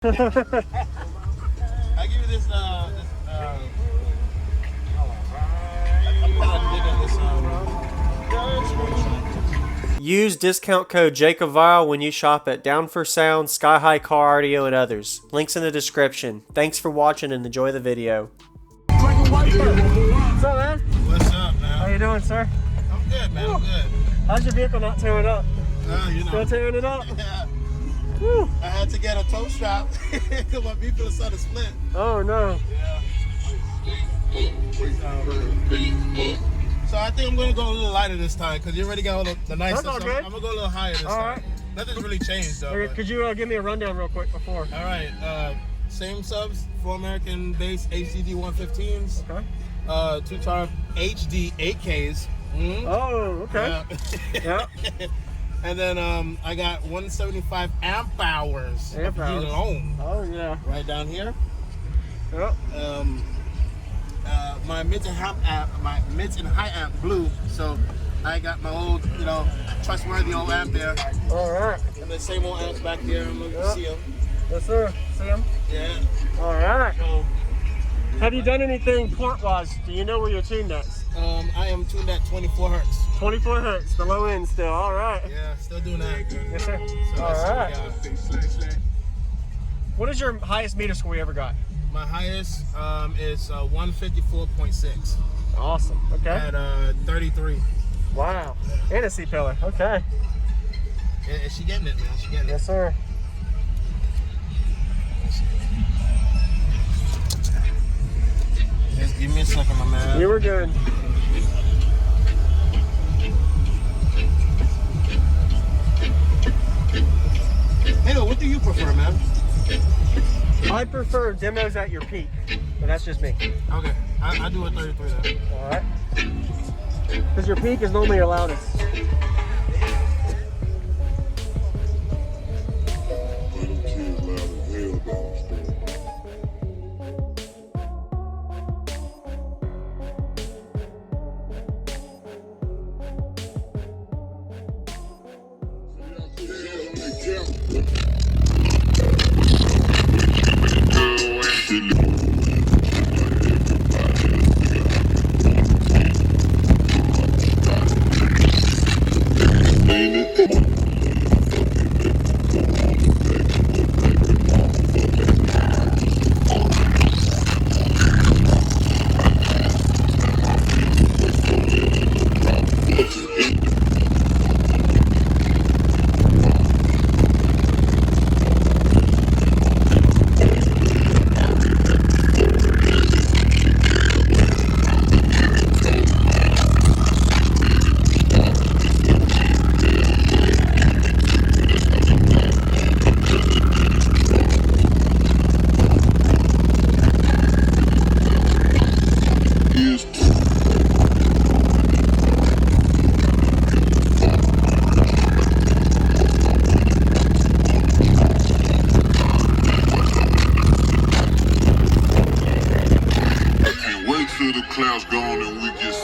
I give you this. I'm kind of digging this. Use discount code JACOBVILE when you shop at Down for Sound, Sky High Car Audio, and others. Links in the description. Thanks for watching and enjoy the video. What's up, man? What's up, man? How you doing, sir? I'm good, man. I'm good. How's your vehicle not tearing up? You know. Still tearing it up? Yeah. Woo. I had to get a toe strap because my vehicle started to split. Oh, no. Yeah. So I think I'm going to go a little lighter this time because you already got all the nice stuff. So I'm going to go a little higher this time. Right. Nothing's really changed, though. Could you give me a rundown real quick before? All right. Same subs, 4 American base HDD 115s. Okay. 2-tar HD 8Ks. Oh, okay. Yeah. And then I got 175 amp hours of heat alone. Oh, yeah. Right down here. Yep. My mids and high amp blue, so I got my old, trustworthy old amp there. All right. And the same old amps back there. I'm gonna see them. Yes, sir. See them? Yeah. All right. So, have you done anything port-wise? Do you know where you're tuned at? I am tuned at 24 hertz. 24 hertz, the low end still. All right. Yeah, still doing that. Yes, sir. So All right. What What is your highest meter score you ever got? my highest is 154.6. Awesome. Okay. At 33. Wow. And a C-pillar. Okay. Yeah, she getting it, man. She getting it. Yes, sir. Just give me a second, my man. You were good. Hey, what do you prefer, man? I prefer demos at your peak, but that's just me. Okay, I do a 33 then. All right. Because your peak is normally your loudest. The clouds gone and we get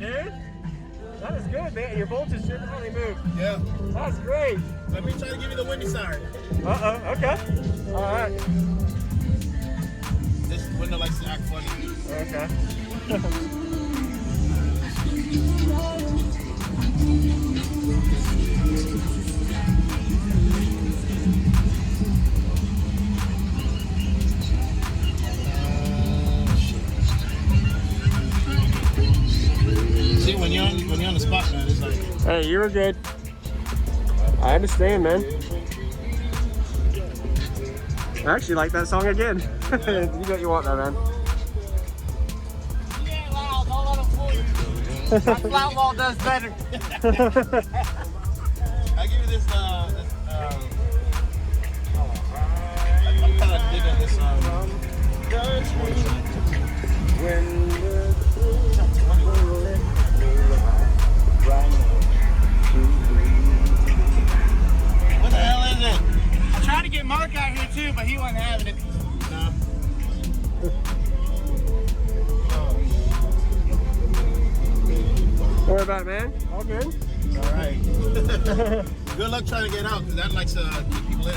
dude. That is good, man. Your voltage didn't really move. Yeah. That's great. Let me try to give you the windy side. Uh-oh, okay. All right. This window likes to act funny. Okay. See, when you're on the spot, man, it's like. Hey, you were good. I understand, man. I actually like that song again. You got what you want, though, man. You ain't loud, don't let him fool you. My flat wall does better. I give you this. I'm kind of digging this. What the hell is it? I tried to get Mark out here too, but he wasn't having it. No. Don't worry about it, man. All good. All right. Good luck trying to get out, because that likes to keep people in.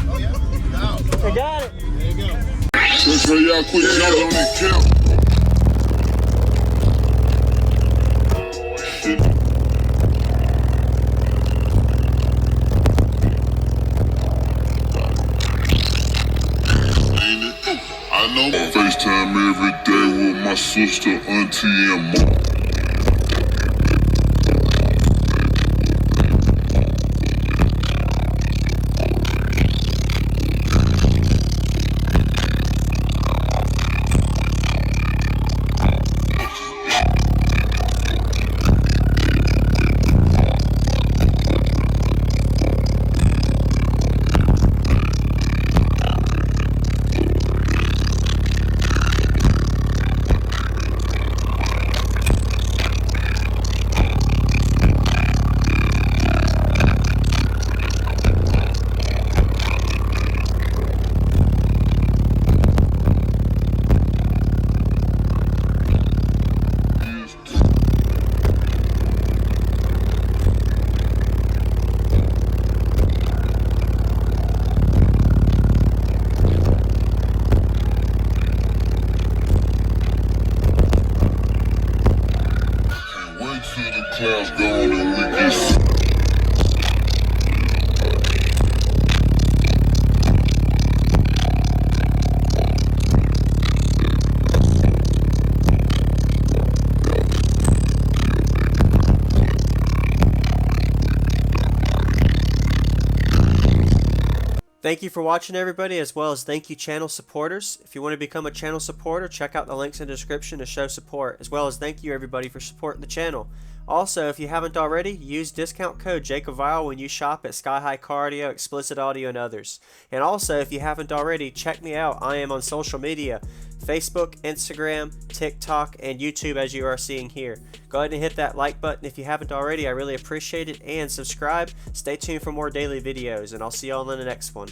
Oh yeah. Out. I got it. There you go. Let's say y'all quit jumping on that count. Shit. I know I FaceTime every day with my sister, auntie, and mom. Clouds gone and we get Thank you for watching, everybody, as well as thank you channel supporters. If you want to become a channel supporter, check out the links in the description to show support, as well as thank you everybody for supporting the channel. Also, if you haven't already, use discount code JACOVILE when you shop at Sky High Car Audio, Explicit Audio, and others. And also, if you haven't already, check me out. I am on social media, Facebook, Instagram, TikTok, and YouTube, as you are seeing here. Go ahead and hit that like button if you haven't already. I really appreciate it. And subscribe. Stay tuned for more daily videos, and I'll see you all in the next one.